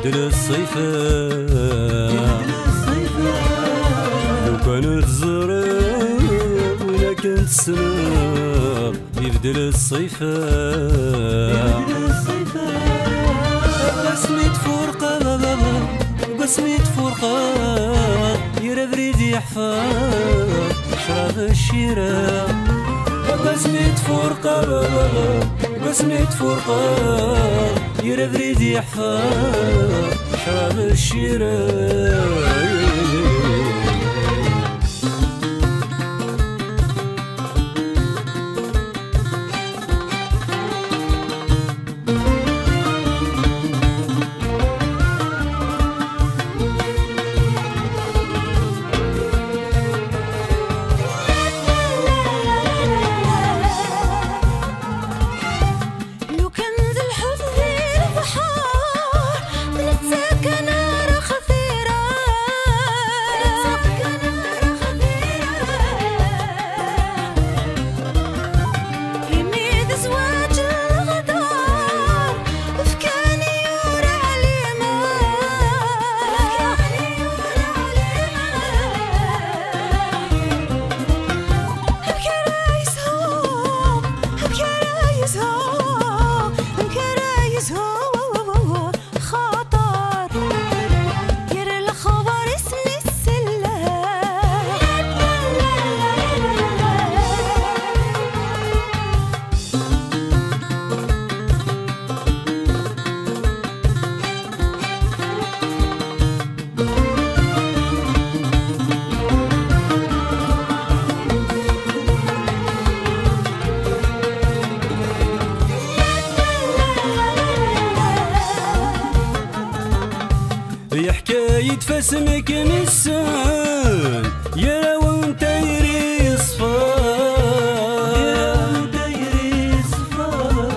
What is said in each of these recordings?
يبدل الصيفة لو كانت الزرق ولا كنت السناب يبدل الصيفة بسمة فرقة بسمة فرقة يرى بريد يحفر شراب الشراء بسمة فرقة بسمة فرقة يرى بريد يحفر شراب الشراء يا حكاية فاسمك نسان يا وانت يري صفار يا وانت يري صفار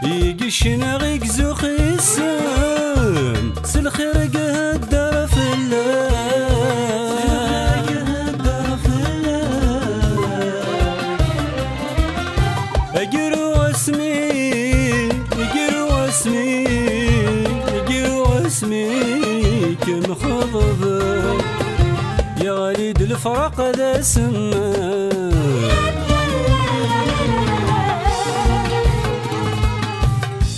يقشنا غيك زوخ السام سالخرق هالدار فلا اقرو اسمي اقرو اسمي اسميك مخضب يا وليد الفرق ذا سما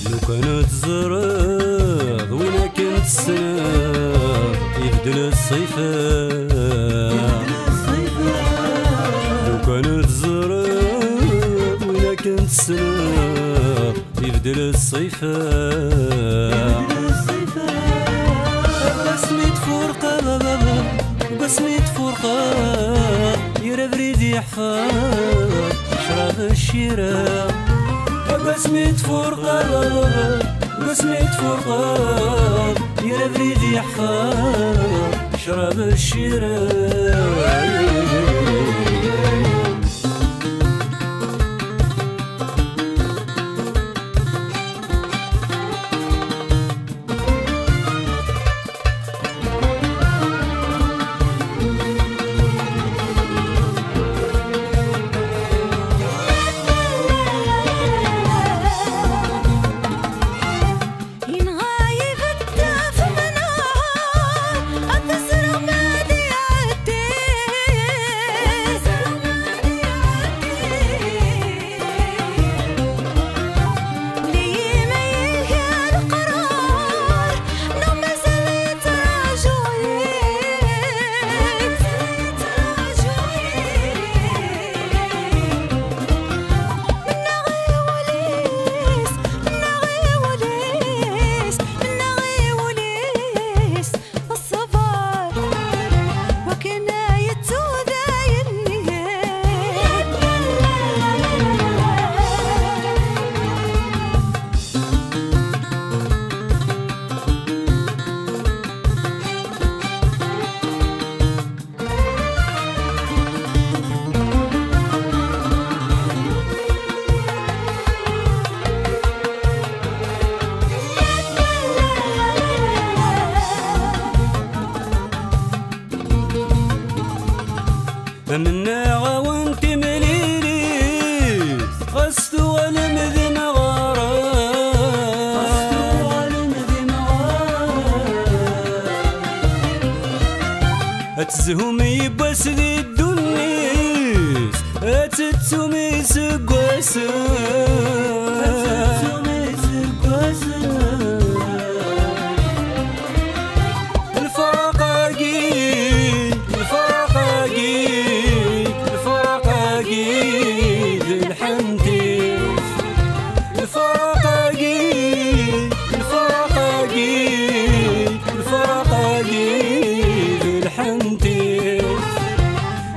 لو كانت زرق ولا كنت السناب يبدل الصيفة لو كانت زرق ولا كنت السناب يبدل الصيفة بسمة فرقة بسمة فرقة يرى بريد يحفر شراب الشراء بسمة فرقة بسمة فرقة يرى بريد يحفر شراب الشراء منا وانت مليلي غست والمذن غرام أتزهم يباس ذي الدنيس أتتسومي سقواسا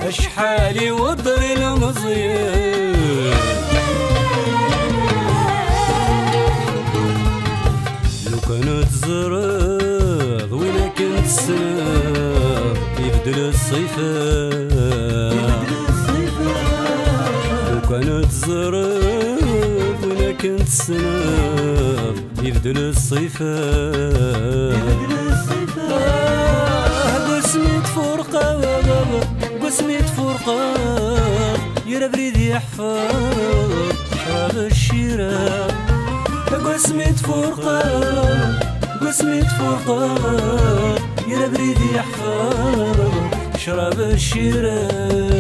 أشحالي وضر المزيان لو كانت زراد وين كنت سناب يبدل الصيفان لو كانت زراد وين كنت سناب يبدل الصيفان قسمت فرقة قسمت فرقة يرى بريد يحفظ شراب الشراء قسمت فرقة قسمت فرقة يرى بريد يحفظ شراب الشراء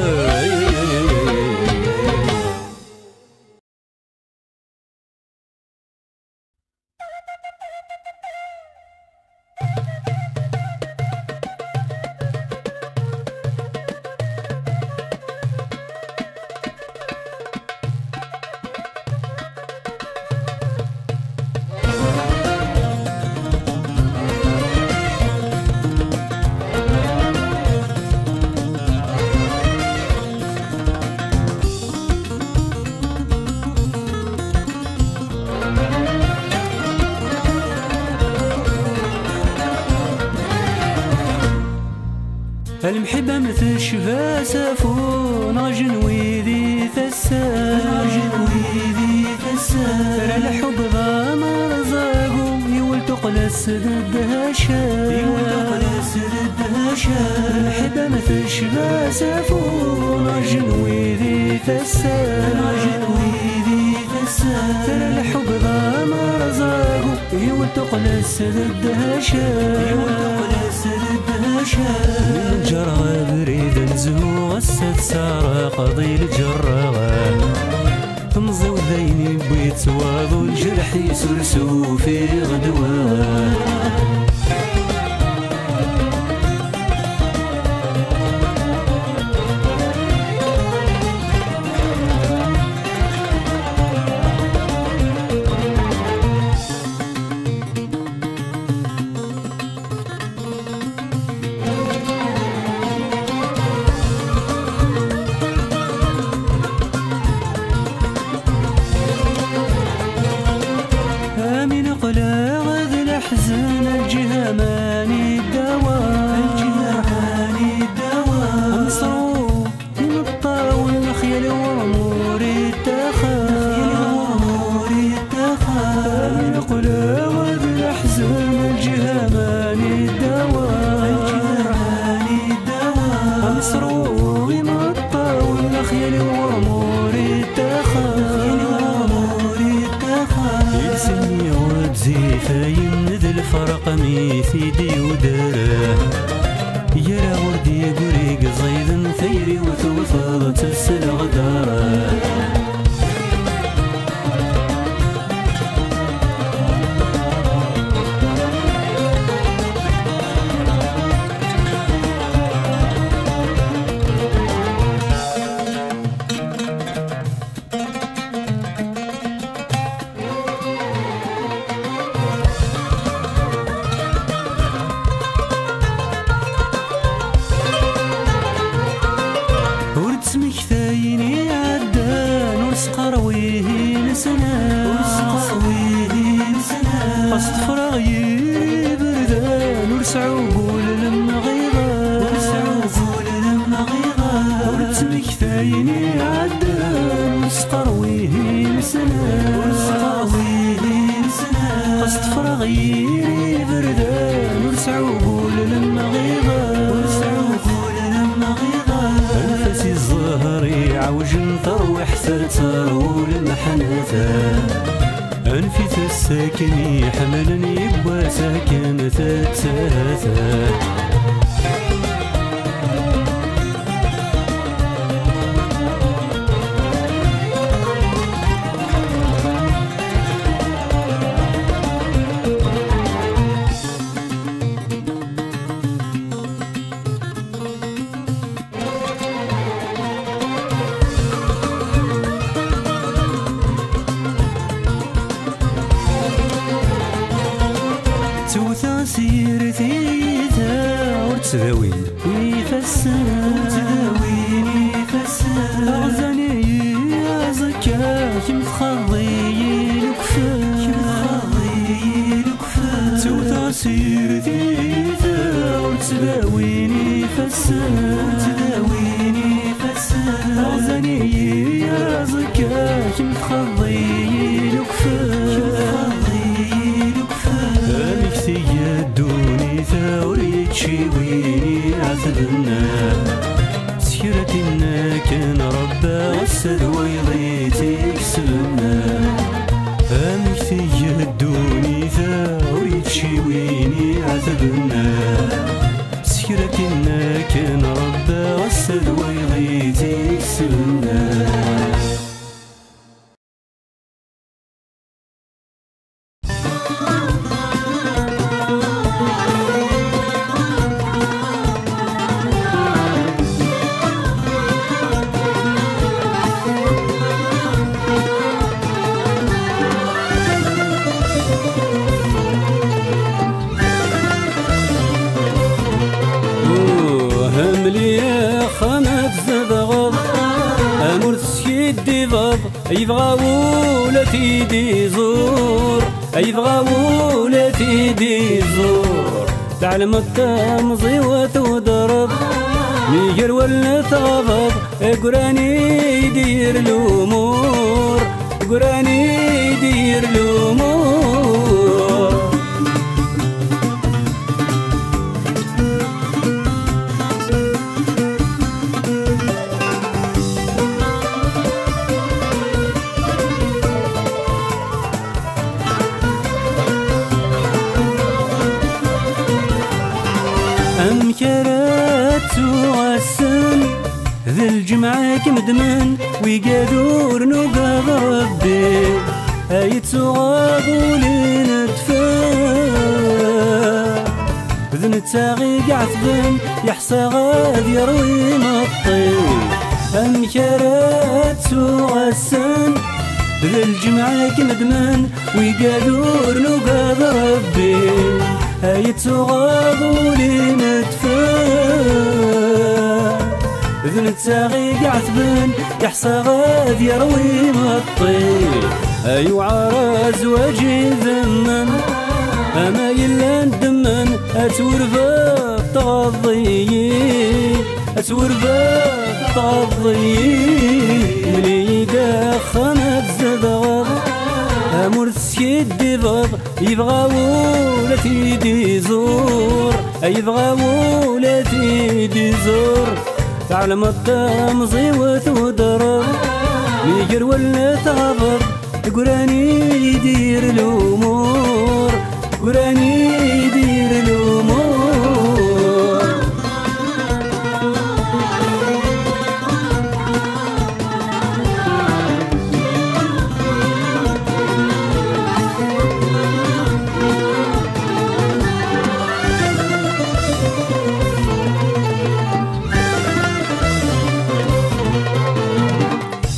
المحبة مثل شفا سافون عجنويدي ثسان ترى الحب ذا مرزاقو يولتو قلس ضدها شان المحبة مثل شفا سافون عجنويدي ثسان ترى الحب ذا مرزاقو يولتو قلس ضدها شان جرى بريد نزهو غسات سارة قضي الجرى تمضي وذيني بيت واضو الجرح يسرسو في غدوة حزن الجهة ماني الدواء مصروف مطاول الخيال وامور التخا من قلاوة الأحزان الجهة ماني الدواء مصروف مطاول الخيال وامور التخا يلسني وتزيفاي الفرق ميثيدي ودره يرى وردي قريق زيد ثيري وتوفض تسلغ داره اسمك ثايني عدان ورسقرويه نسنا قصد فراغي بردان ورسعو قول لما غيضان اسمك ثايني عدان ورسقرويه نسنا قصد فراغي بردان ورسعو قول لما غيضان أنفسي الظهري عوج نطروح ثرثرول المحنثة أنفي الساكن حملني يبوى ساكن تتساثى توثا سيرتي ثاور تداوين يفسر أغزاني أزكى كم تخضي الكفار توثا سيرتي ثاور تداوين يفسر أغزاني أزكى كم تخضي الكفار يدوني ثوري تشيويني عذبنا سكرتنا كان ربا غسد ويضيتي كسبنا أمكتي يدوني ثوري تشيويني عذبنا سكرتنا كان ربا غسد ويضيتي كسبنا يبغى ولاتي دي زور يبغى ولاتي دي زور تعلم التمضي وتضرب ميجر ولا تغضب قراني يدير الامور قراني يدير الامور أمكرت وغسن ذي الجمعة كمدمن ويقادور نقاض ربي أيتسوغاض ولندفن ذي نتاغي قعثبن يحصى غاد يروي مطي أمكرت وغسن ذي الجمعة كمدمن ويقادور نقاض ربي أيتسوغاض ولندفن ذي نتاغي قعثبن يحصى غاد يروي مطي أيو عراز وجه ذمن أما يلا ندمن أتورفا تغضي ملي داخنت زدغض أمرث يدي ضغ يبغى ولاتي دي زور يبغى ولاتي دي زور تعلم التمضي وتضرب ميجر ولا تغضب قراني يدير الامور قراني يدير الامور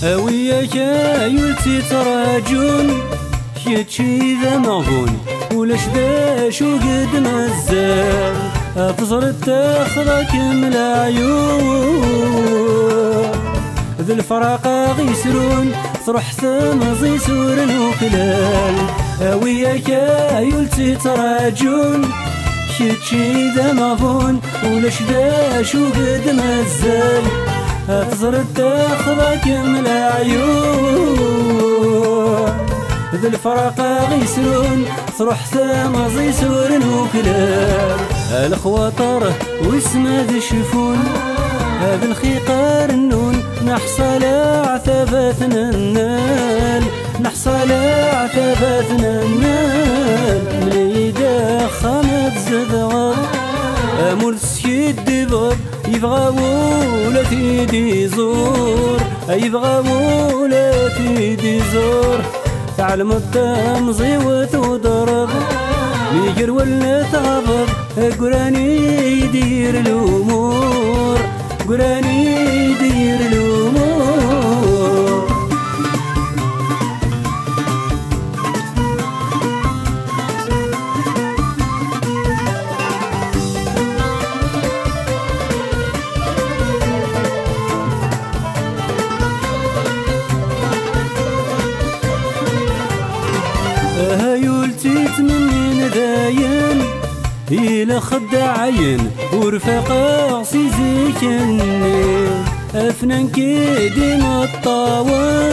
أوياك يلتي تراجون يتشي ذا مغبون ولاش ذا شو قد مزال أفزر تاخذك من العيون ذي الفراق غيسرون صرح ثمزي سور وكلال أوياك يلتي تراجون يتشي ذا مغبون ولاش ذا شو قد مزال أفزر تاخذك من العيون ذي الفراق غيسرون صرح ثمزي سور وكلاب الخواطر واسمه ذي شفون هذا الخيقار النون نحصل عثباتنا النال نحصل عثباتنا النال ملي داخنت زدغر أمرث يدي ضب يبغى ولاتي دي زور يبغى ولاتي دي زور تعلم التمضي وتضرب ميجر ولا تغضب قراني يدير الامور قراني يدير الامور تيتمنين داين إلا خدع عين ورفاقا سيزيكني أفنان كيدي الطاوة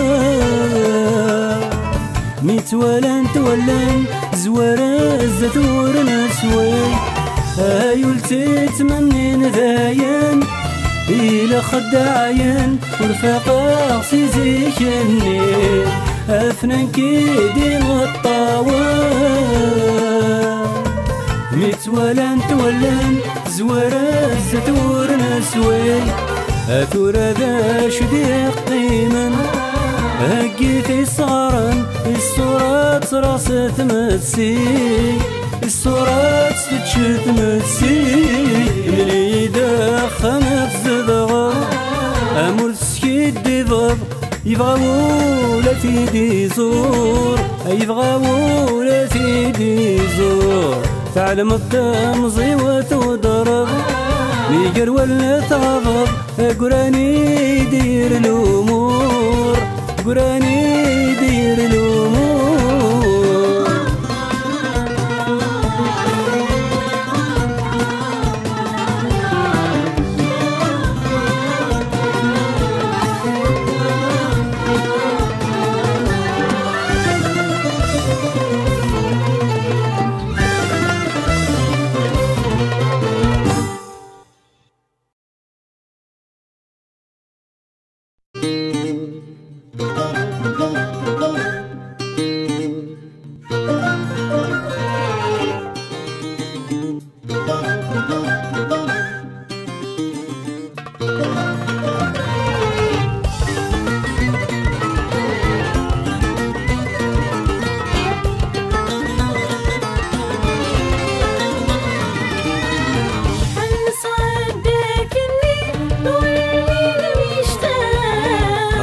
ميتولان تولان زوارا الزتور نسوي هايول تيتمنين داين إلا خدع عين ورفاقا سيزيكني أفنان كيدي الطاوة ميتولان تولان زوارا الزتور نسوي أثور ذا شديق قيما هقيتي صارن الصورات راس تمسي الصورات تتشت مسي اللي دخمت زدغا أمور سكيد ديضب يبغى ولا تيدي زور يبغى ولا تيدي زور تعلم الدم زيوة وضرب ميقر ولا تغضب قراني يدير الأمور قراني يدير الأمور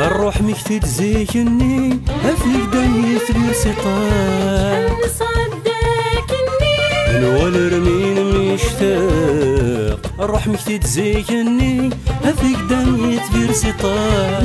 الروح ميك تزيكني هفيك دنيا في سقاء صدقني الولر مين مشتاق الروح ميك تزيكني هفيك دنيا في سقاء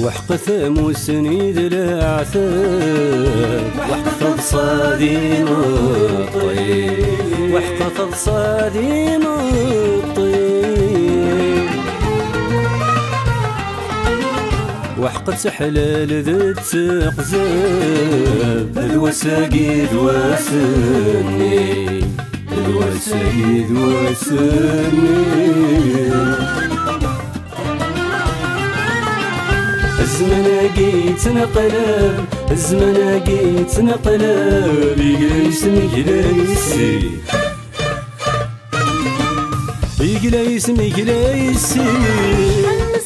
وحقت موسنيد العثاب وحقت صادي مطيب وحقت صادي مطيب وحقت حلال ذات تقزاب الوساقيد وسني الوساقيد وسني الزمن قيت نقلب الزمن قيت نقلب يقليس مقليسي يقليس مقليسي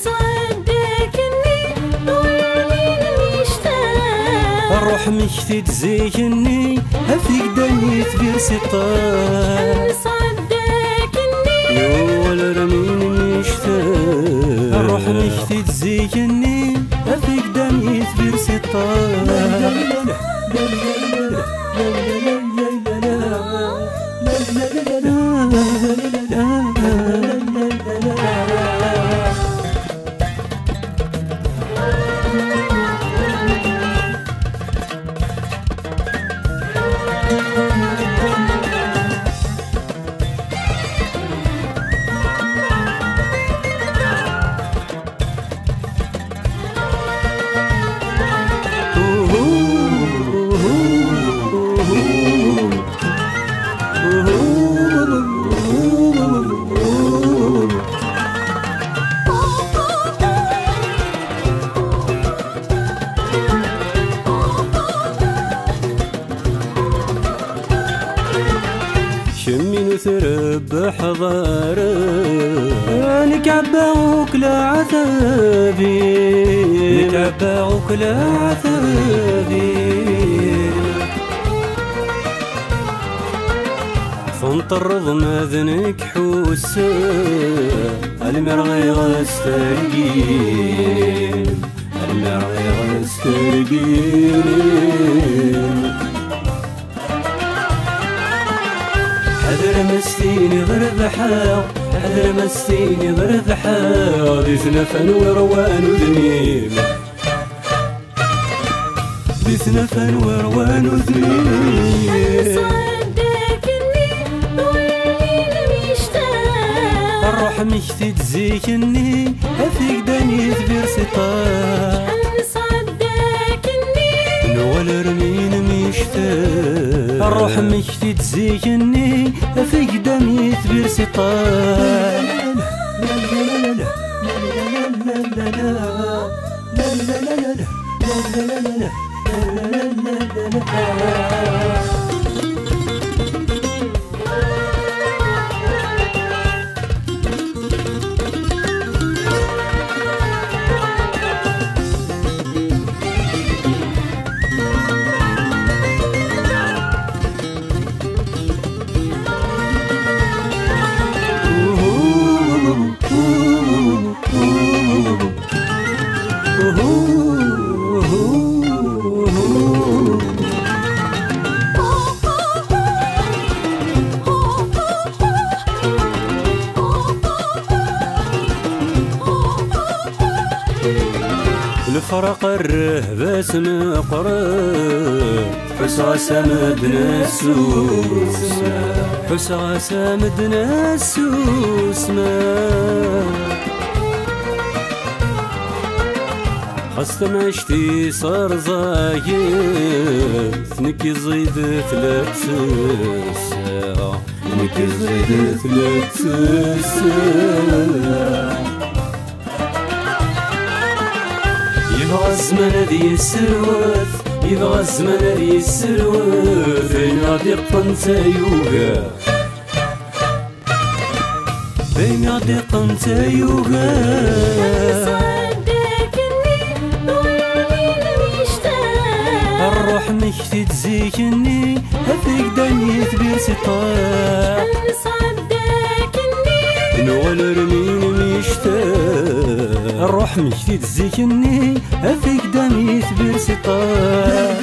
صدقني والمين مشتاق الروح ميك تزيكني هفيك دنيت بسطاء صدقني ولا رمين مشتاق الروح ميك تزيكني هفيك دنيت بسطاء بحضاره نكبعوك لعذابي نكبعوك لعذابي فنطرض ماذنك حوسه المرغي غسترقين المرغي غسترقين حذر مستيني غير ذحاو حذر مستيني غير ذحاو ذي ثنفن وروان وذنيم ذي ثنفن وروان وذنيم الروح مشتي تزيكني هثيك داني ثبير سطاح نصدقني نوال رمين مشتاق الروح مشتي تزيكني هثيك داني ثبير سطاح الفرق الرهبة مقرب حسغا سامدنا السوس حسغا سامدنا السوس خاصة عشتي صار زايد نكي زيد ثلاث ساعة نكي زيد ثلاث ساعة يبغى الزمان ذي السروات يبغى الزمان ذي السروات بين غادي قنت يوغا بين غادي قنت يوغا الروح مشتي تزيكني هثيك داني ثبير سطاح نوال رمين مشتاق الروح مشتي تزيكني هثيك داني ثبير سطاح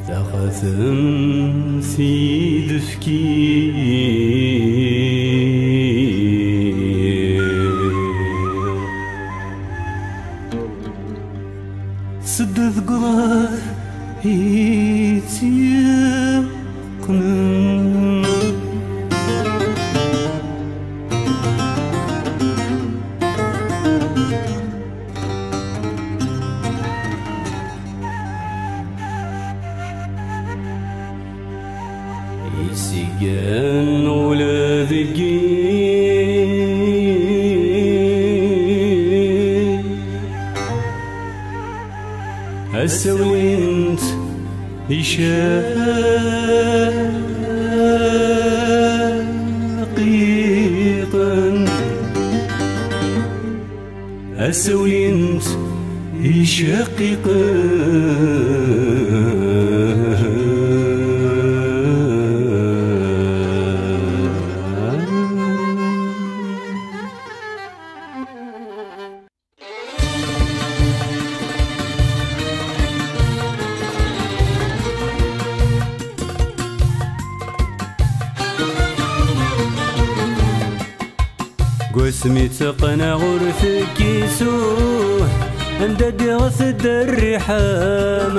تخثم في دفكي سدد قرار يتيقن يسيقن ولا ذقي هسوينت شقيقا هسوينت شقيقا قسمي تقنا غرفك يسوه انددي غثد الرحام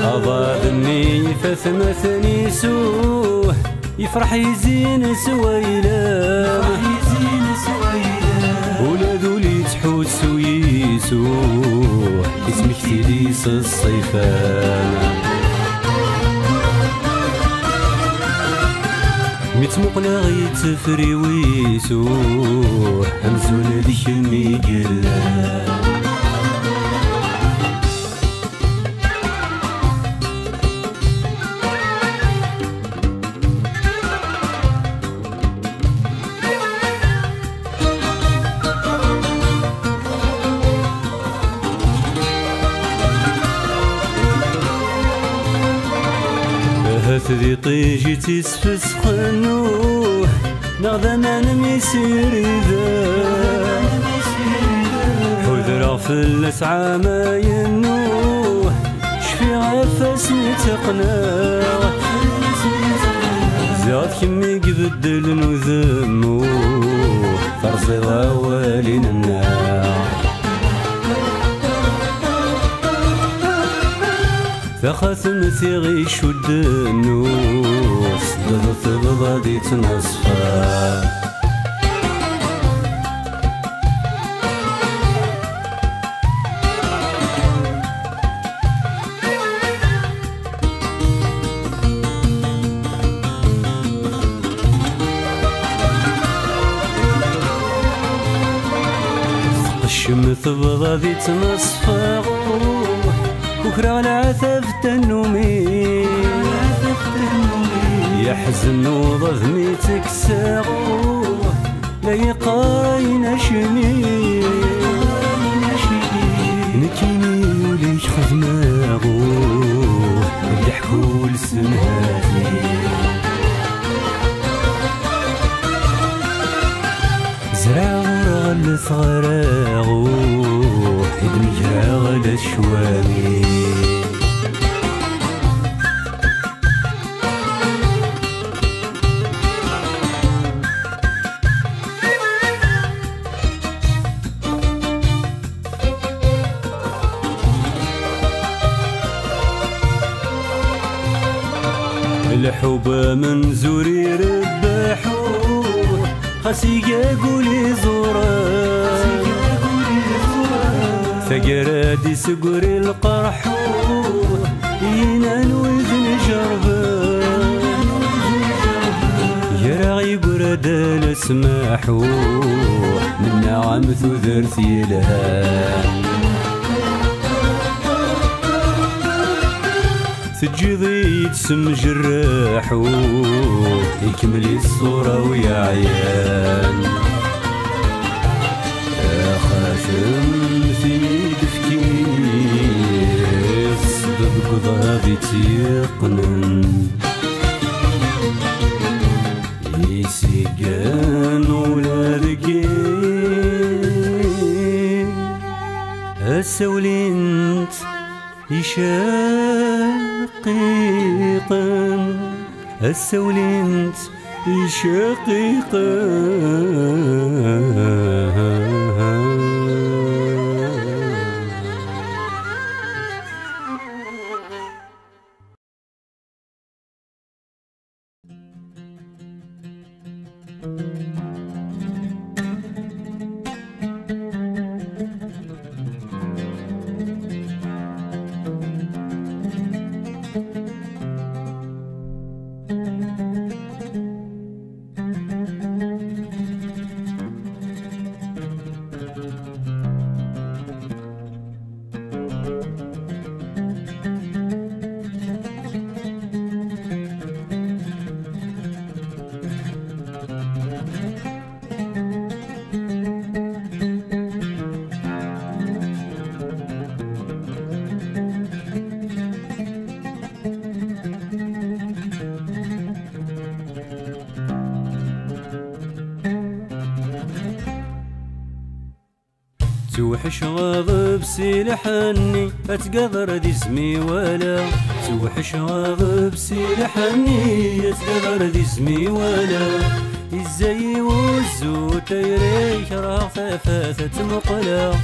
أضاذني فثمثني سوه يفرح يزين سويلام ولادو لي تحوس ويسوه اسمك تليس الصيفان متمقنا غيتفري ويسوه همزون ذيك الميقلان ذي طيجي تسفس خنوه نغذا ما نميسير ذا حذر فلس عاما ينوه شفي غفاس نتقناه زاد كمي قبدل نذموه فرزي ضوالين النار فخاثمتي غيش الدنوس ضغط بضادي تنصفى الشمث بضادي تنصفى وكرا العثف النومي يحزن وضذمي تكساغو لا يقاين شمي نكيني وليش خدماغو يحكو لسنهاتي زرع غرغل ثغراغو حدمي جرع غلا الشوامي الحوبة من زوري ربحوه خاسي قولي زورا ثقرادي سقري القرحوه ينان وذن جربه يراغي برد الاسماحوه من نعم ثذرتي الهان تجيضي تسم جراحو يكمل الصورة ويا عيان يا خاتم في دفكيس بقضابي تيقنن يسيقان ولادقين السولينت شقيقا السولينت شقيقا توحش غاضب سيلحني اتقدر دي اسمي ولا توحش غاضب سيلحني اتقدر دي اسمي ولا الزي وزو تيريك راه ثفاثة مقلة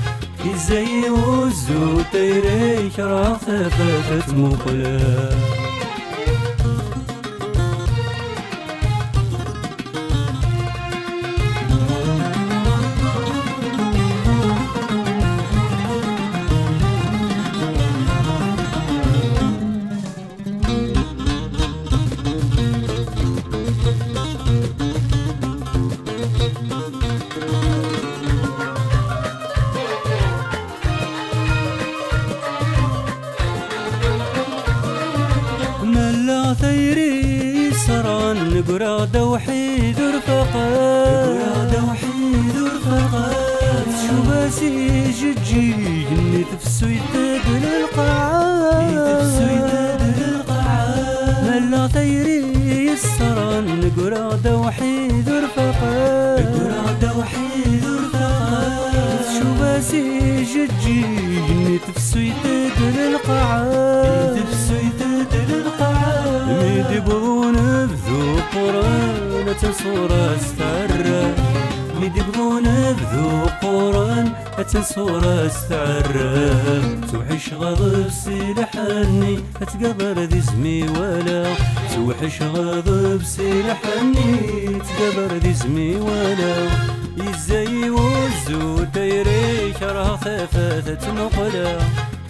الزي وزو تيريك راه ثفاثة مقلة ثيري سران نقرا دوحي ذو رفقات شو باسي ججي نتفسو يتدل القاعات ملا ثيري سران نقرا دوحي ذو رفقات شو باسي ججي نتفسو يتدل القاعات يدبغون بذو قران تنصور استعرى يدبغون بذو قران تنصور استعرى توحش غضب سلاحني تقبر ذي زمي ولا توحش غضب سلاحني تقبر ذي زمي ولا يزي وزو تيريك راه ثفاثة مقلة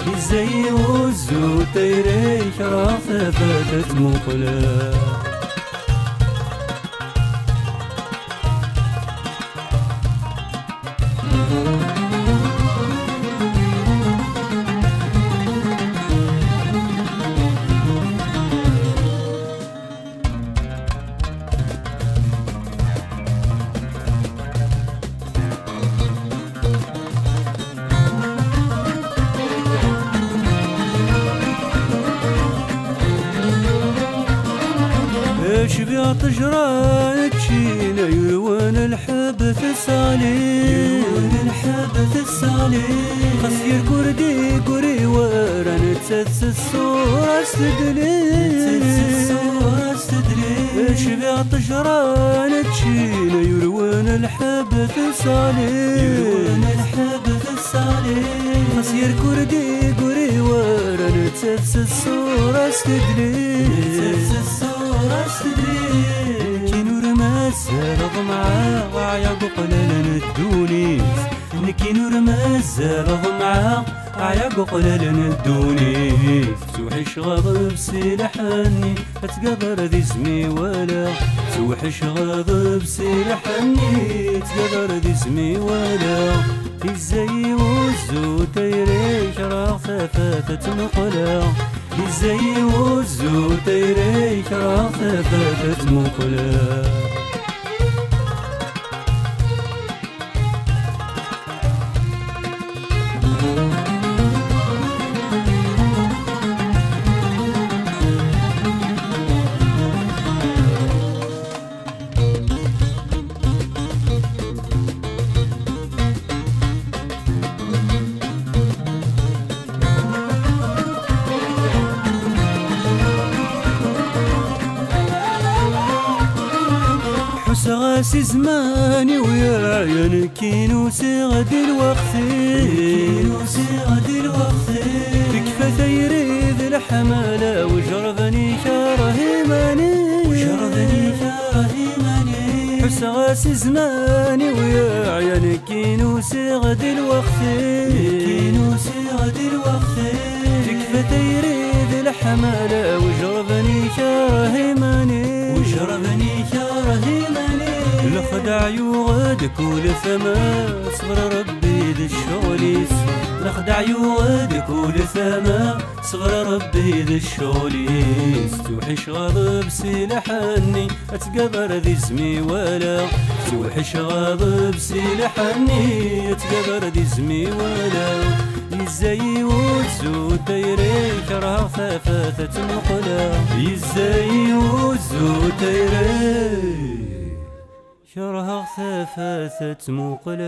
الزي وزو تيريك راه ثباتت مقلة شبيع طجران تشينا يروان الحب الصالي خصير كردي كوري وران تسس الصورة استدلي شبيع طجران تشينا يروان الحب الصالي خصير كردي كوري وران تسس الصورة استدلي كي نور مازال ضمعة عيا قلال الدونيس كي نور مازال ضمعة عيا قلال الدونيس توحش غضب سلاحني تقدر ذي زمي ولا توحش غضب سلاحني تقدر ذي زمي ولا الزي وزو تيريك راه ثفاثة مقلة الزي وزو تيريك راه ثباتت مقلة سغاسي زماني ويا عيان كينو سغد الوقت تكفى ثيري ذي الحمالة وجربني كرهيماني سغاسي زماني ويا عيان كينو سغد الوقت تكفى ثيري ذي الحمالة وجربني كرهيماني لخدع يوغد كل ثما صغر ربي ذي الشغليس لخدع يوغد كل ثما صغر ربي ذي الشغليس توحش غضب سلاحني اتقبر ذي زمي ولا توحش غضب سلاحني اتقبر ذي زمي ولا يزي وزو تيريك راه ثفاثة مقلة يزي وزو تيريك شرها ثفاثة مقلة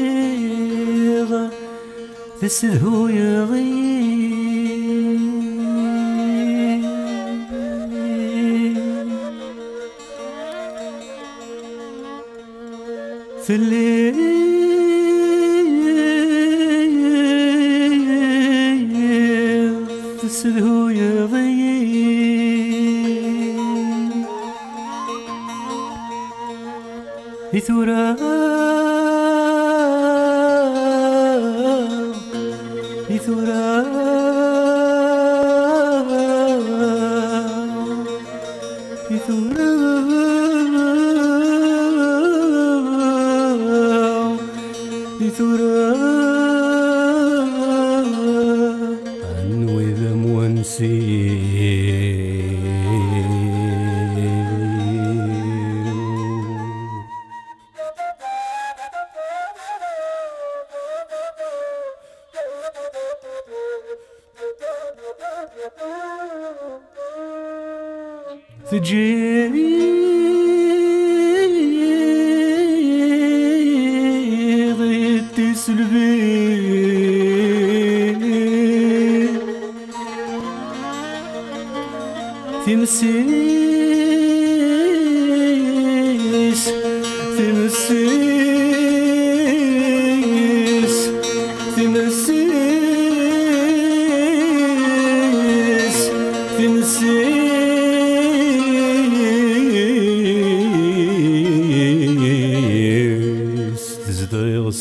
ثليظ تسدهو يغيب ثليظ تسدهو يغيب إثورا إثورا إثورا إثورا أنوي ذم ونسي تجيغ تسلبي تمسيس تمسيس تمسيس تمسيس تزدغ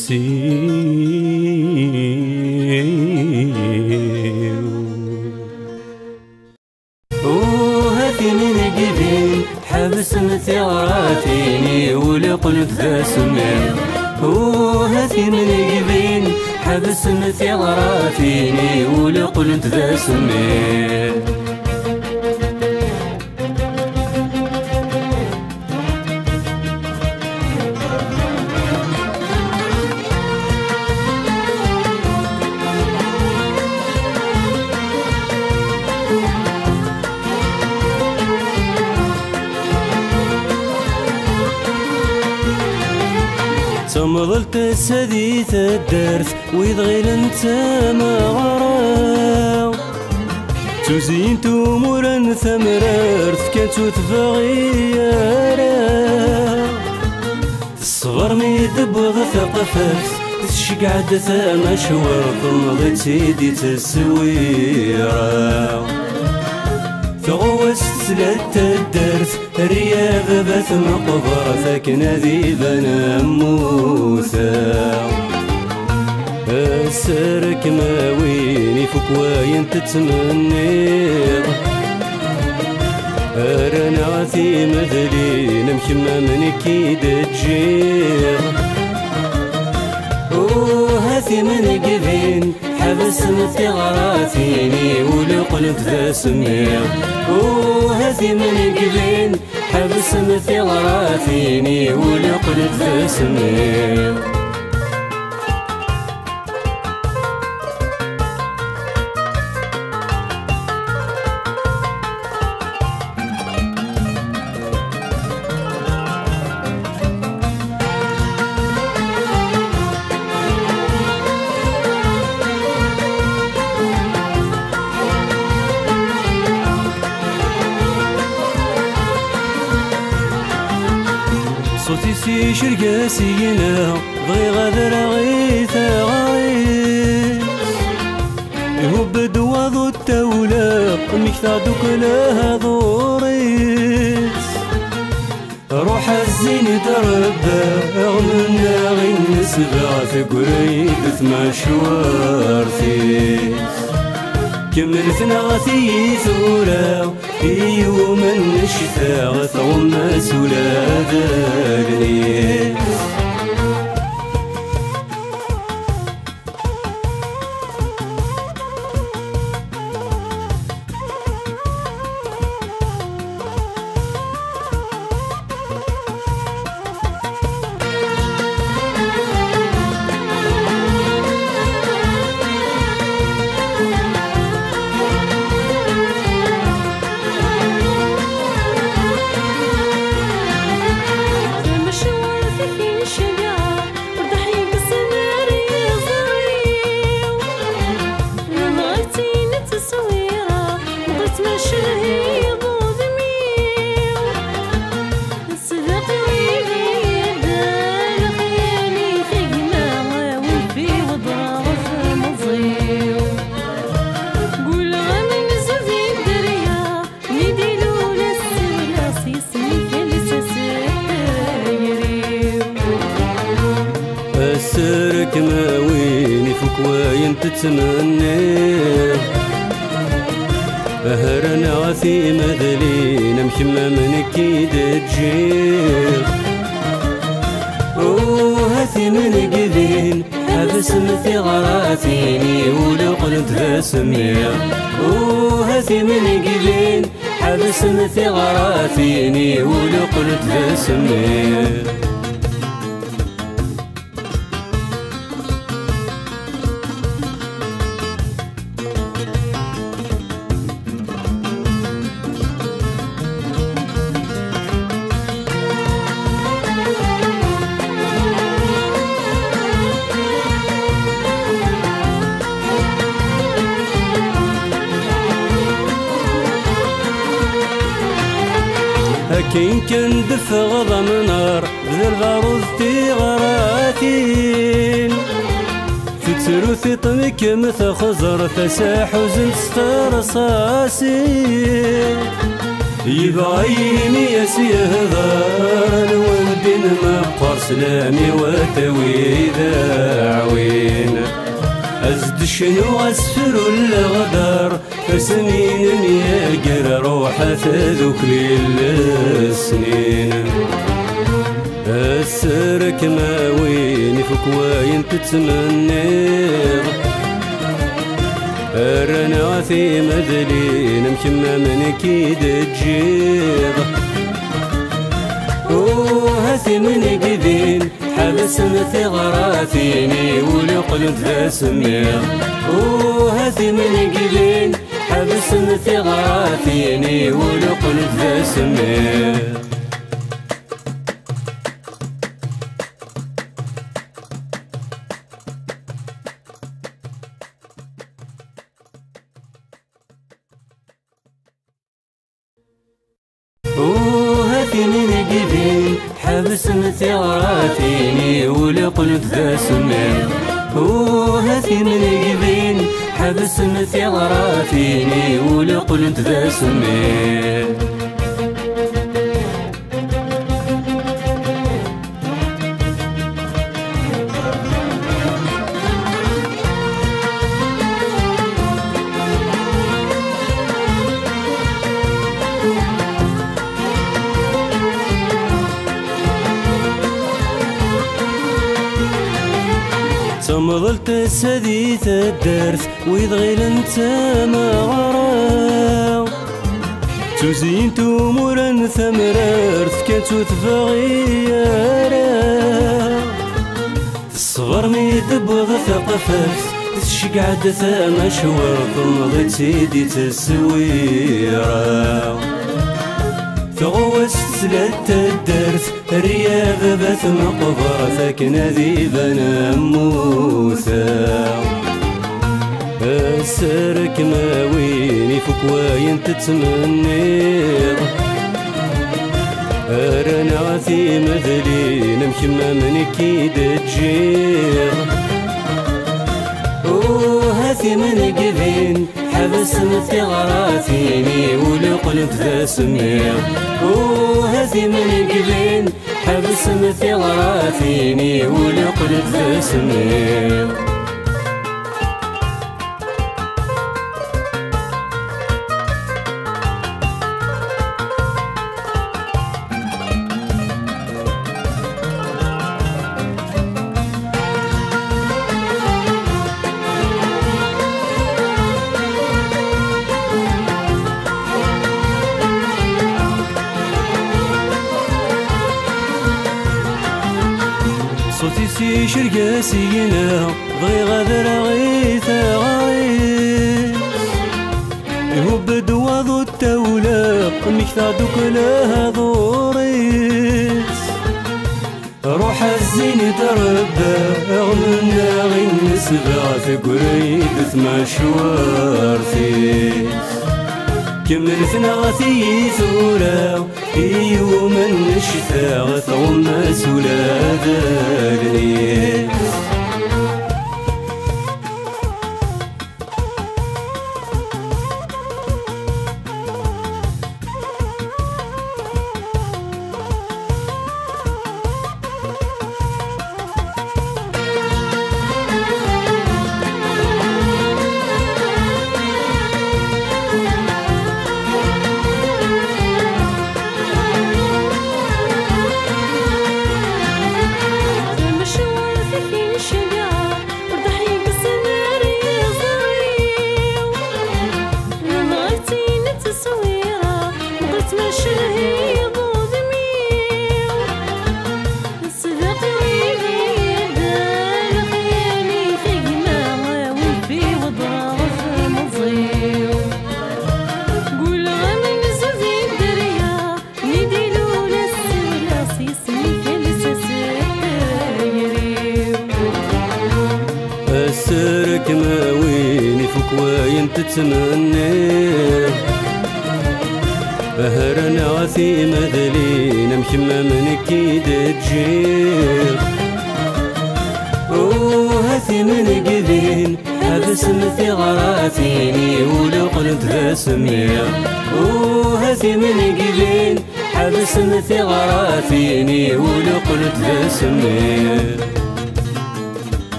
وهاتي من قبل حبس مثيراتيني ولقلب ذا سمين وهاتي من قبل حبس مثيراتيني ولقلب ذا سمين تمضلت السديث الدرث ويضغيل انت ما غراو تزين تمورا ثمررت كانت تفغيارا الصغر مي تبغى ثقفت تشقعد ثما شوار تمضي تيدي تسويرا تغوست سلت الدرث رياض بث مقبرة ثكن ذيبا موثا السرك ماويني فكواين تتمنيض أرانا في مذلين مكما من كيد تجير وهاثي من قبين حبس مثيراتيني ولقلب ذا سمير وهاثي من قبين حبس مثيراتيني ولقلب ذا سمير صوتي سي شرقاسينا بغي غادر غيثا غيث يهب دواضو التولى مكتا دوك لها ضوريس روح الزين تربى اغمنا غي النسبة تقريد ثما شوارتيس كملتنا غثي ثورا يوم الشتاء غثوم سولا ذالنيس وين تتمنيه أهرنا غثي مذلين مشمى من كيد تجيب هثي من قذين حبس مثي غراثيني ولو قلت فاسميه هثي من قذين حبس مثي غراثيني ولو قلت فاسميه كين كان دف غضا منار ذا البارود في غراتين تتسرو في طمك مثل خزر فساح وزن سترصاصين يبغى يميس يهضر الودين مقر سلامي وتوي ذاعوين أزد شنو أسفر الغدر فسنين يقر روحة ذوك للسنين السرك ما وين فك وين تتمنير الرنا في مذلين مشمى من كيد تجيب هثي من قذين حبس مثي غراثيني ولو قلت فاسميه هثي من قذين حبس مثي غراثيني ولو قلت فاسميه هثي من قذين حبس مثي غراثيني ولو قلت فاسميه هثي من قذين حبس مثي غراثيني ولو قلت فاسميه تمضلت السديث الدرس ويضغيل انت ما غراو تزينت امورا ثمررت كانت تفغيارا الصغر مي تبغض ثقفت تشقعد ثما شوار تمضي تسيدي تسويرا تغوست سلت الدرس رياض بث مقبرة ثكن ذيبا موثى السرك ما وين فك وين تتمنير أرنا في مذلين مشمى من كيد تجير هثي من قذين حبس مثي غراثيني ولو قلت فاسميه هثي من قذين حبس مثي غراثيني ولو قلت فاسميه صوتي سي شرقاسينا ضي غادر غيث غريس هو بدواضو التولى مكثا دوك لها ضوريس روح الزين تربى غمنا غين نسبع ثقريد ثما شوارثيس كملتنا غثي ثورا يوم الشتاء غثوم سولا ذالنيس وين يفك وين تتمنى هرنا عثي مذلين مشمى من كيد تجيب هاثي من قذين حبس مثي غراتيني ولو قلت ذا سمية هاثي من قذين حبس مثي غراتيني ولو قلت ذا سمية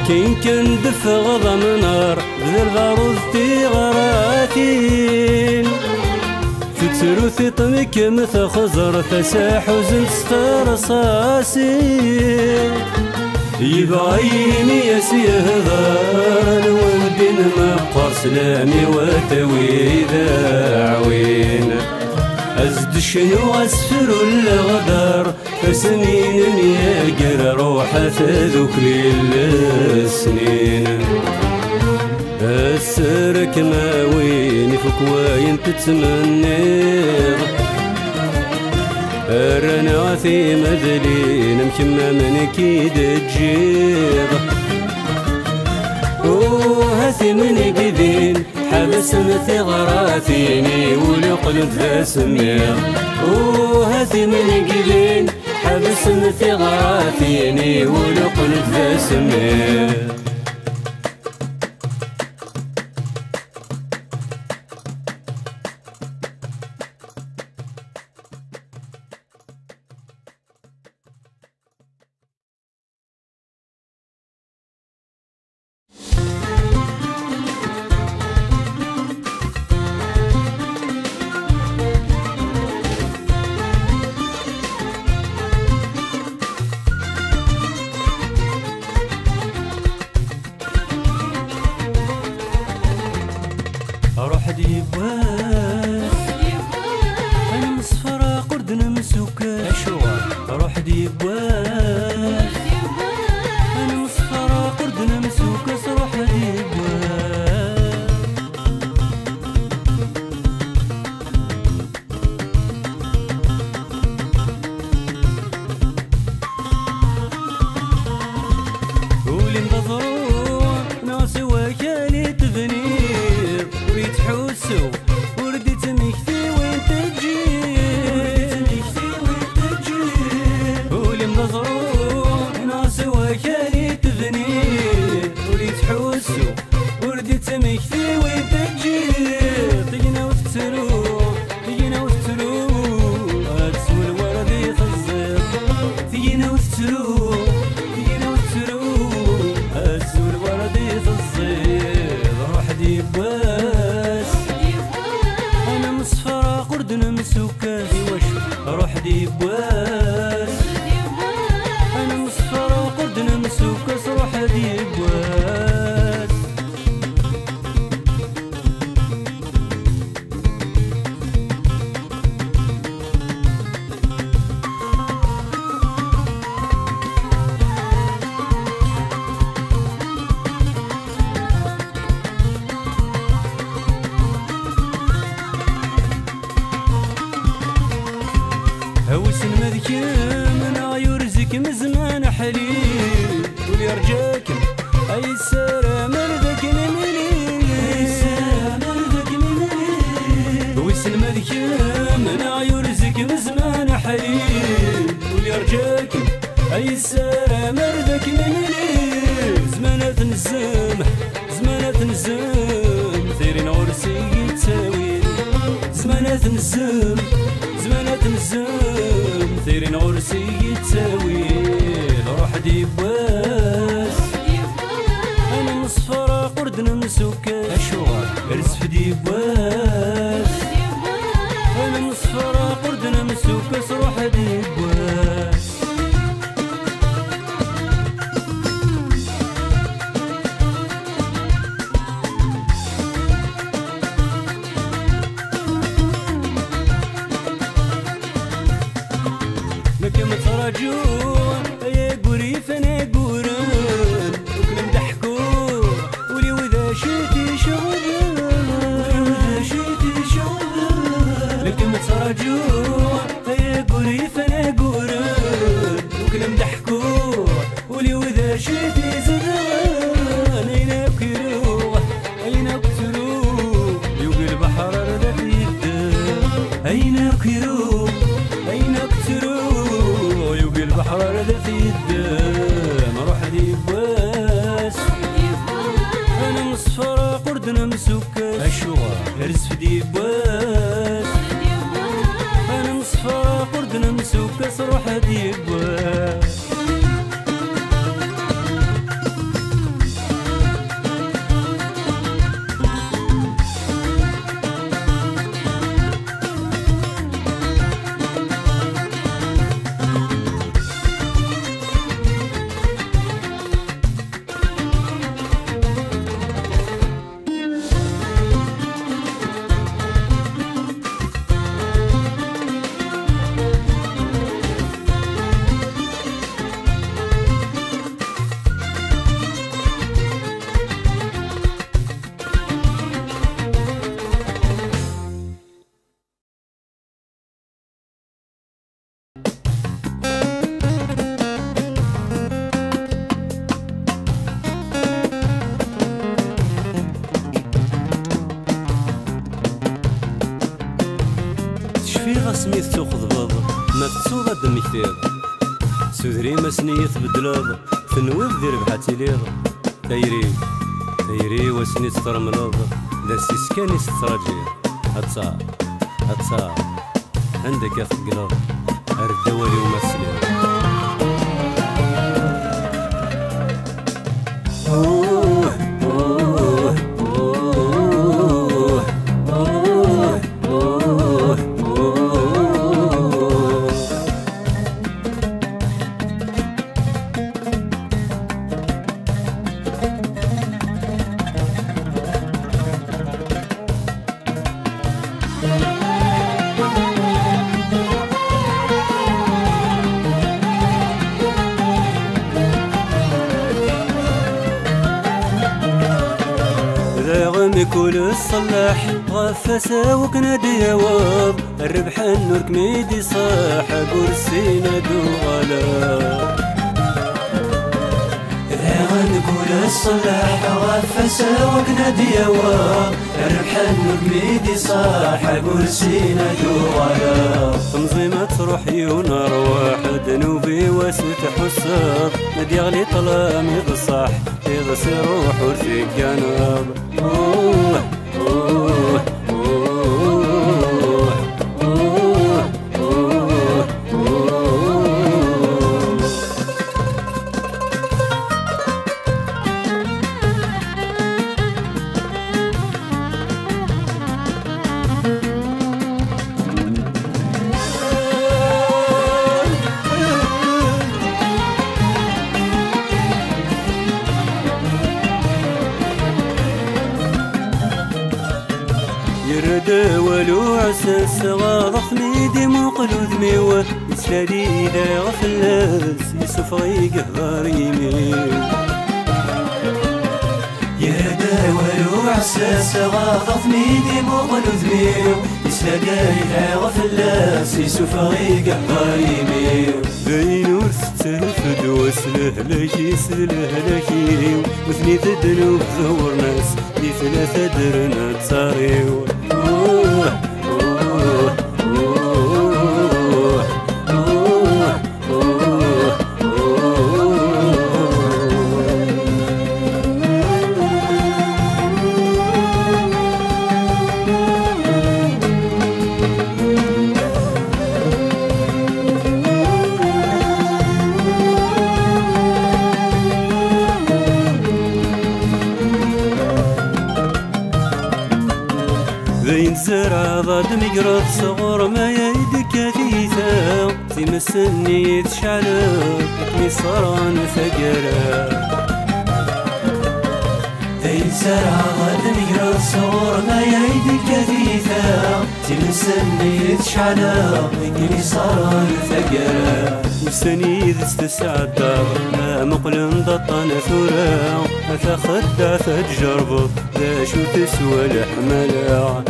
كين كان دف غضم نار بذل غروثتي غراتين تتروثي طمك مثل خزر فساح وزنت ستار صاسين يبغيني يسيه هذار ودين مبقر سلامي وتوي ذاعوين أزد شنو أسفر الغدار فسنين يقر روحه ذوك السنين السرك ما وين يفك وين تتمنى الرناثي مذلين مشمى من كيد تجيب هاثي من قذين حبس مثي غراتيني ولو قلت ذا سمية هاثي من قذين حبس مثي غراتيني ولو قلت ذا سمية روح ديبواس أنا مصفرة قردنا مسوكة روح ديبواس أنا مصفرة قردنا مسوكة روح ديبواس قولي انتظروا ناسي وكالي تذنير وريد حوسو ورديت مكتي وين تجي قولي منظرو ناس وكالي تذنير وريد حوسو ورديت مكتي وين تجي طينا وتتلو طينا وتتلو هاتسو الورد يخزر طينا وتتلو طينا وتتلو هاتسو الورد يخزر روح ديبواس أنا مصفرة قردنا مسوكاس روح ديبواس أنا مصفرة قردنا مسوكاس روح ديبواس هوس المذكم انا يرزك مزمان حليل ويرجاك اي السارة مرذك نملي هوس المذكم انا يرزك مزمان حليل ويرجاك اي السارة مرذك نملي زمانات نزام زمانات نزام ثيرين عرسي تساوي زمانات نزام زمانات نزام ثيرين عرسي تساوي روح ديبواس أنا مصفرة قردنا مسوكة رزف ديبواس أنا مصفرة قردنا مسوكة روح ديبواس تراجو يا قريف انا قران وكل نضحكو ولي وذا شتي شغل وذا شتي شغل لكن تراجو يا قريف انا قران وكل نضحكو ولي وذا شتي زغان اين بكرو اين بكرو يوقي البحر ردا في يده اين بكرو اين بكرو يوقي البحر ردا في يده نروح ديباس انا مصفر قردنا مسكاس الشغل هرز في ديباس انا مصفر قردنا مسكاس روح ديباس سميت تاخذ بابا ما تصوض دمك تيض سودري ما سنيت بدلاض تنوض دير بحاتي ليض تايري وسنيت ترملاض دا سيسكاني ستراجي هتصا عندك اثقلاض الدوالي وما السليض كل الصلاح غفاسة وكنادي يواض الربح النور كميدي صاح كرسينا دو غلا ذاغن كل الصلاح غفاسة وكنادي يواض الربح النور كميدي صاح كرسينا دو غلا تنظيمة روحي ونار واحد نوبي واسط حساب نادي غلي طلامي بصح يغسي روح ورثي جناب ولو عساس غاضخ ميدي مقلود ميوة يسلالي دا غفلاس يسفغي قهار يمين يردا ولو عساس غاضخ ميدي مقلود ميوة يسلالي دا غفلاس يسفغي قهار يمين بين ورث تلفد وسلهلكي سلهلكي وثني تدنو بزور ناس دي ثلاثة درنا تصاريو بين زرع ضاد مقرض صغر ما يدك كثيثة تمسني تشعلق مصران ثقرة يتسرع غد نقرا الصور ما يعيد كثيثا تمسني يتشعلا يلي صار ثقرا وسني ذي استسعد مقلم ضطن ثورا أتاخد تجرب ذا شو تسوى الحملة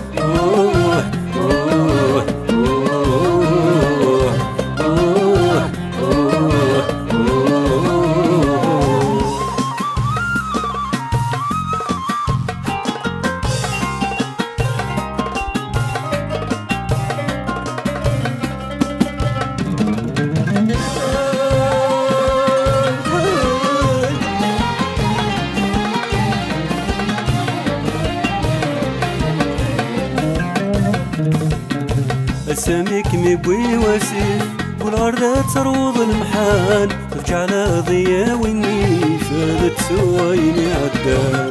السمك مبوي وسيف والأرض تروض المحال تجعل ضيا والنيف فادت سوايني عدال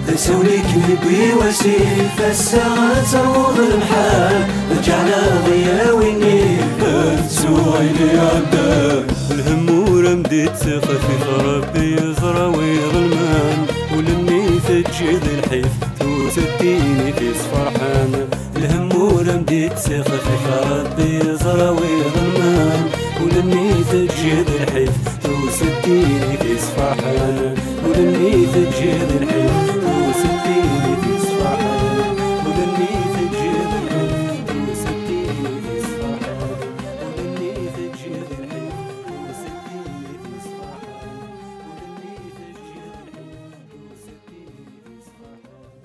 تسوليك مبوي وسيف الساعة تروض المحال تجعل ضيا والنيف فادت سوايني عدال الهم ورمدت خفيف ربي يزرى ويظلمان ولمي تجد الحيف توسديني في فرحان الهم ورمدت خفيف ربي يزرى ويظلمان ولمي تجد الحيف توسديني في فرحان ولمي تجد الحيف توسديني في فرحان ولمي تجد الحيف توسديني في فرحان ولمي تجد الحيف توسديني في فرحان ولمي تجد الحيف توسديني في فرحان.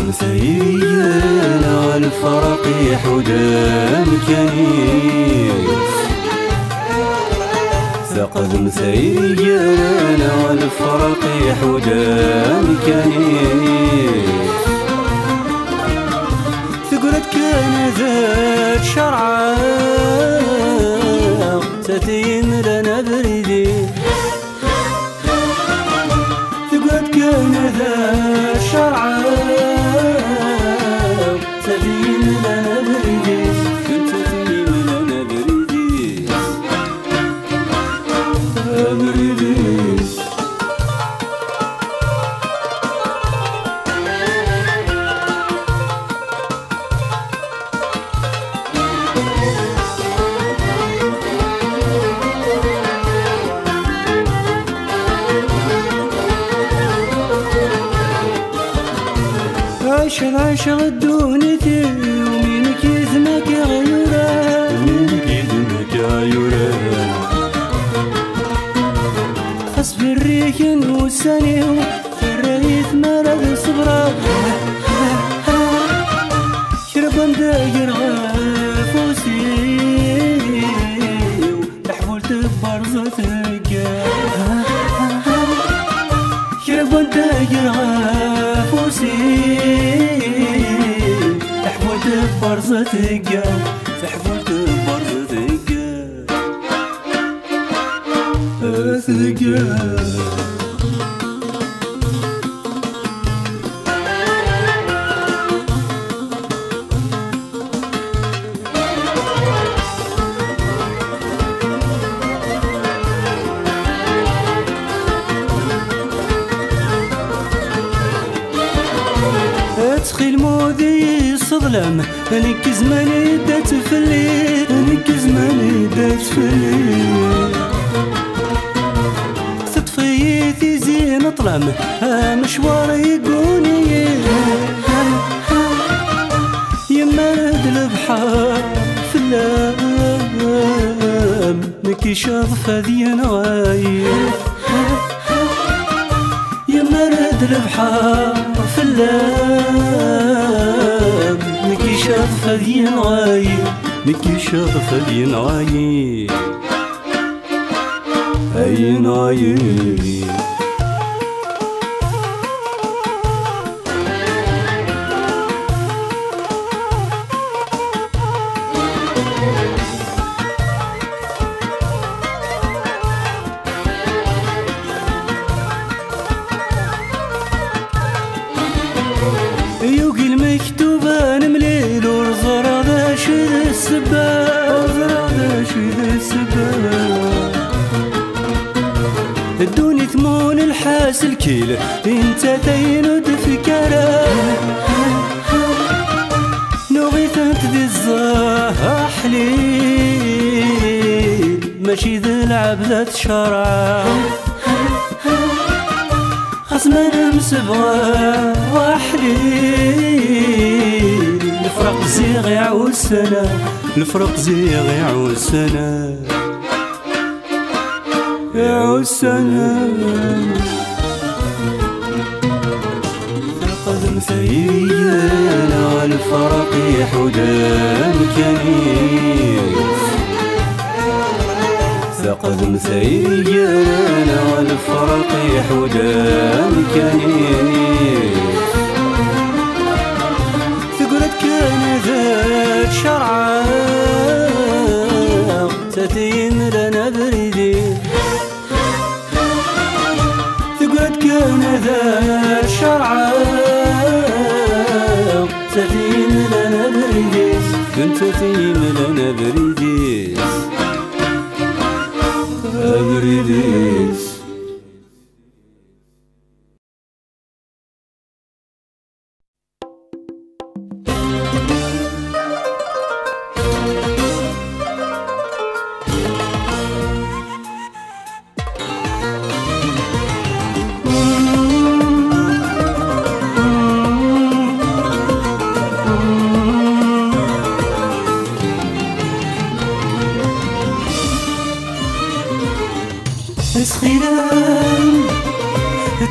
مثيرنا والفرق حدام كنيس ثقد مثيرنا والفرق حدام كنيس ثقلت كان ذات شرعا تتيم لنا بريدي ثقلت كان ذات شرعا تدين لنا بريديس كنت تدين لنا بريديس بريديس عاشق الدونتي ومينك يزمك غيورا ومينك يزمك غيورا خصف الريح والسني في الريث مرض صبرا شرب داير غافوسي تحول تبرزتك شرب داير غافوسي برزتك تحفلت برزتك أثقل عودي صظلم انك زماني دات فلي انك زماني دات فلي تطفيتي زين طلم مشواري يقوني يمرد البحر فلام نكي شاف هذي نغايب يمرد البحر فلام نكي شاف هذي نغايب نكي شاف هذي نغايب أي نغايب يوقي المكتوبة نمليل ورزرا ذا شد السباب ورزرا ذا شد السباب الدوني ثمون الحاس الكيل انت تينود في كرام نغيثت ذي الزهر حليل ماشي ذي العبدة شرع خصمنا مسبغة وحدي الفرق زيغ يعود سنة الفرق زيغ يعود سنة يعود سنة فقد مثيلنا الفرق يحودان كنيس فقد مثيلنا الفرق يحودان كنيس ثقلت كان ذات شرعا تتيم لنا بريدي ثقلت كان ذات شرعا تتيم لنا بريديس كنت تتيم لنا بريديس بريديس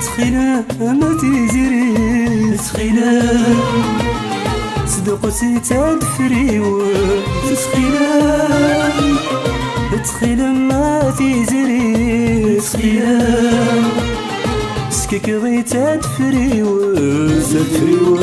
تخيلة ما تيزري تخيلة صدق سيتاد فريو تخيلة ما تيزري تخيلة سكيك غيتاد فريو زاد فريو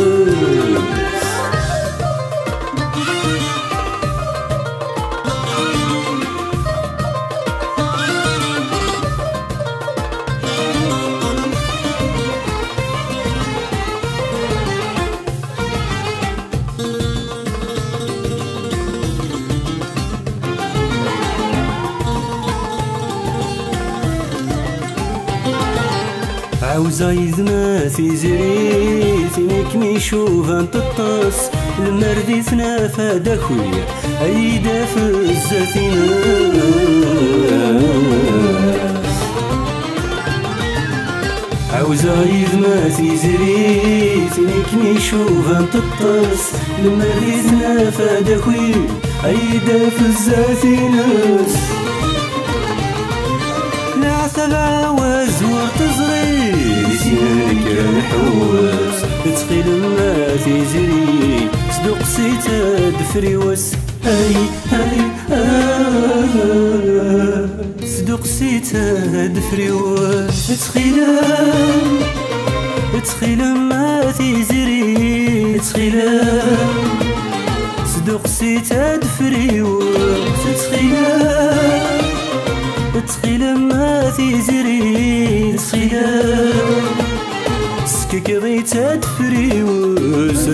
عاوزة يذما في زريت نكمي شوفان تطس المردي ثنافا داخويا أيدا في الزاتينا عاوزة يذما في زريت نكمي شوفان تطس المردي ثنافا داخويا أيدا في الزاتينا لا ثبع وزور تزري سنانك الحواس تثقيل ما تيزري صدق سيتا دفري وس هاي صدق سيتا دفري وس تثقيل ما تيزري صدق سيتا دفري وس تخيل ما تيزري سكيك غيتا تفريوس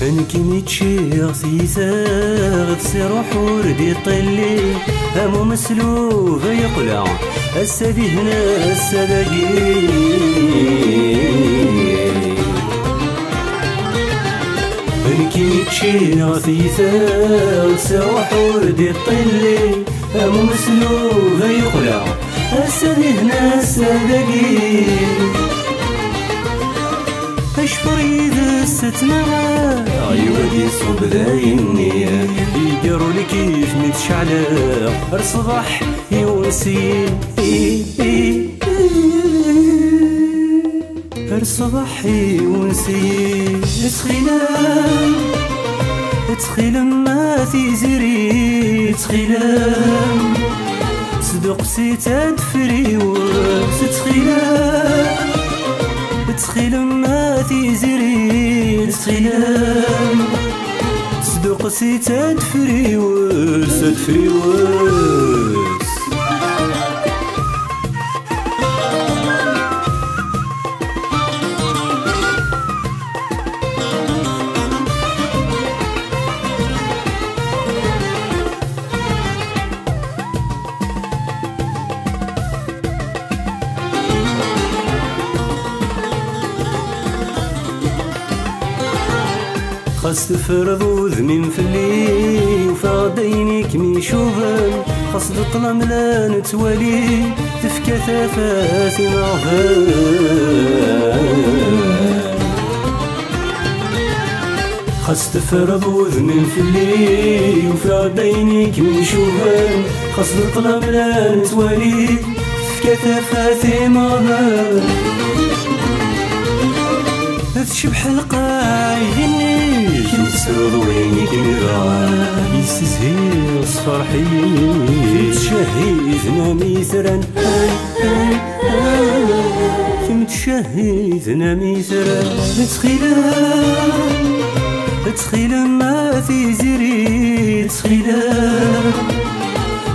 انكي ميتشيغ ثيثاغ تصير حور دي طلي همو مسلوف يقلع السدي هنا السداقي انكي ميتشيغ ثيثاغ تصير حور دي طلي همو مسلوف يقلع السدي هنا السداقي اشفر يدست معاه عيودي صوب ذايني يقروا لي كيف متشعلة الصباح يونسي الصباح يونسي تخيلم ما في زري تخيلم صدق سيتاد فريوس تخيلم ما في زري تخيلم صدق سيتاد فريوس خاص تفرض وذمين فلي وفاضينك ميشوفن خاص تطلم لا نتوالي تفكى ثافاتي معفن خاص تفرض وذمين فلي وفاضينك ميشوفن خاص تطلم لا نتوالي تفكى ثافاتي معفن تشبح القايني كنسرد وينك نرى يستزهير صفرحي تشهيثنا ميثرا تشهيثنا ميثرا تخيلم ما في زري تخيلم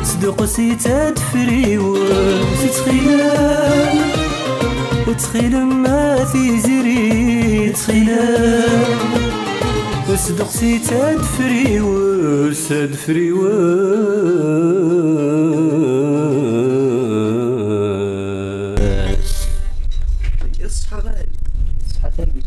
صدق سيتاد فريوس تخيلم ما في زري تخيلم صدق سيتاد فريوس اصحى غالي اصحى ثاني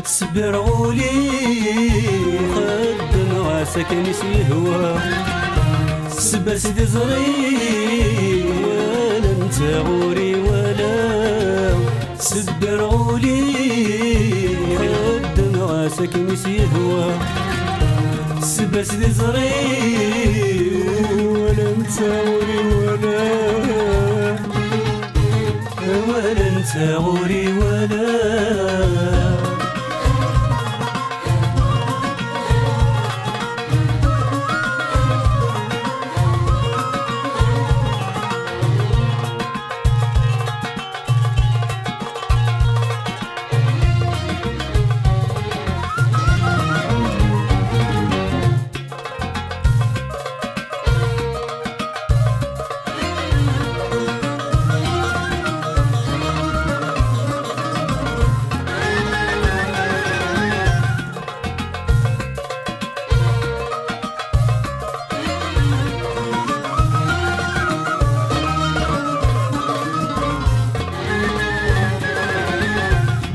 تسبر غولي خدم عساك نسي هوا سبر سيدي زغي ولا انت غوري ولا سبر غولي خدم عساك نسي هوا سبر سيدي زغي ولا انت غوري ولا انت غوري ولا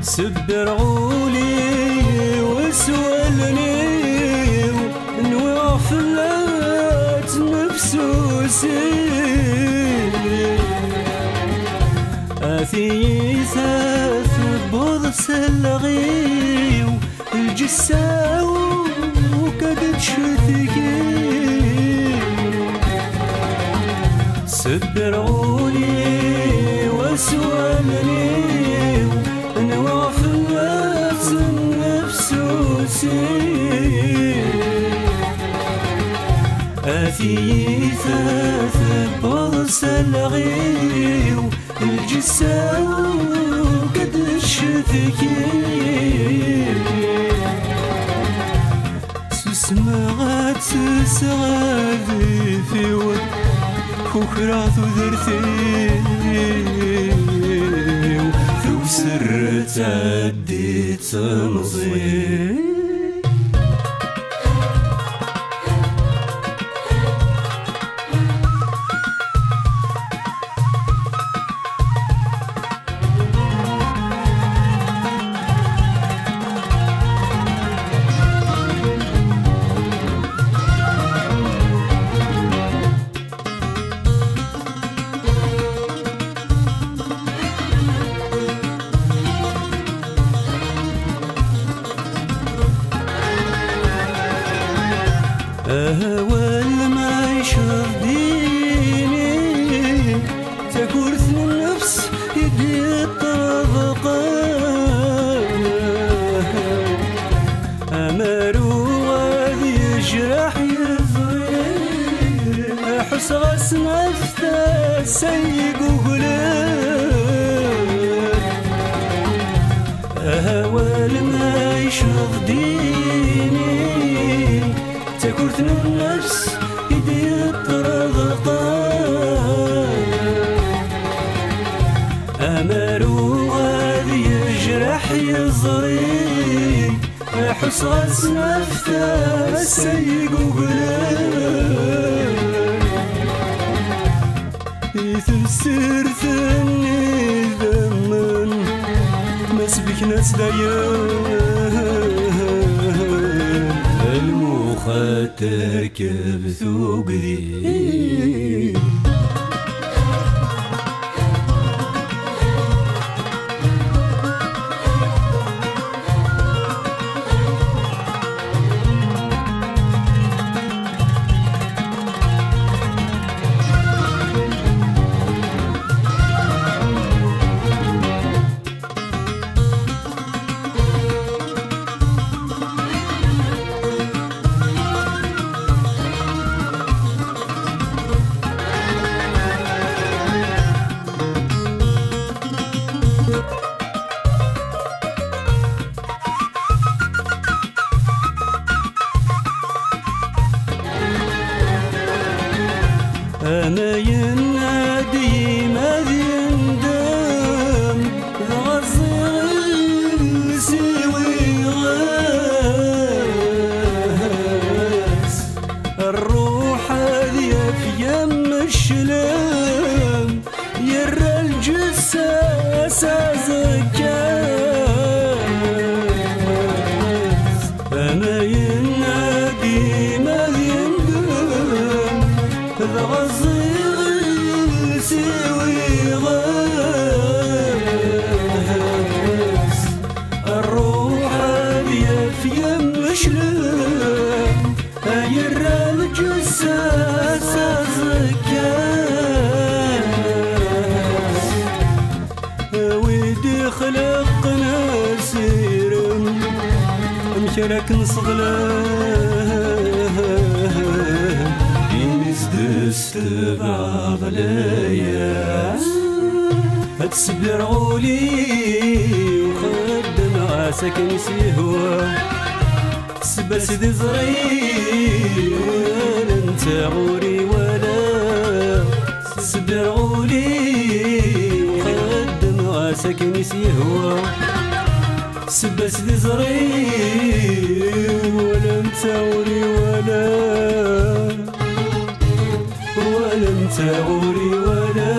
سبر غولي وسولني نواف اللات مبسوسي أثيثاث بوض سلغي الجساو وكدت شثكي سبر غولي وسولني نواف الغيو الجساو قد الشتكي سمعت سغادي في ود كوكرات ودرتي ثو سر تعدي تنظيم أول ما يشوف ديني تكورث النفس يدي الطبقة أمارو غادي يجرح يزوي أحس غاس نفته سيق وقلب أول ما يشوف ديني تكورث النفس يدي الطرقة أمارو غادي يجرح يزري يحس غاس نفته سيق وقلب يتسر ثني ذمن ما سبك ناس دايان المخ تركب ثوق ذي أنا ينادي ما يندم غصي سوي غاس الروح هذي في يم الشلام يرى الجساس زكاس أنا ينادي ما يندم غصي سوي غاس الروح هذي في يم شلام يرى الجساس زكاس ويدي خلقنا سيرم مشارك نصغلام استبعض ليا تسبر غولي وخدم عاسك نسيهوا تسبر سيدي زري ولا انت غوري ولا تسبر غولي وخدم عاسك نسيهوا تسبر سيدي زري ولا انت غوري ولا انت غوري ولا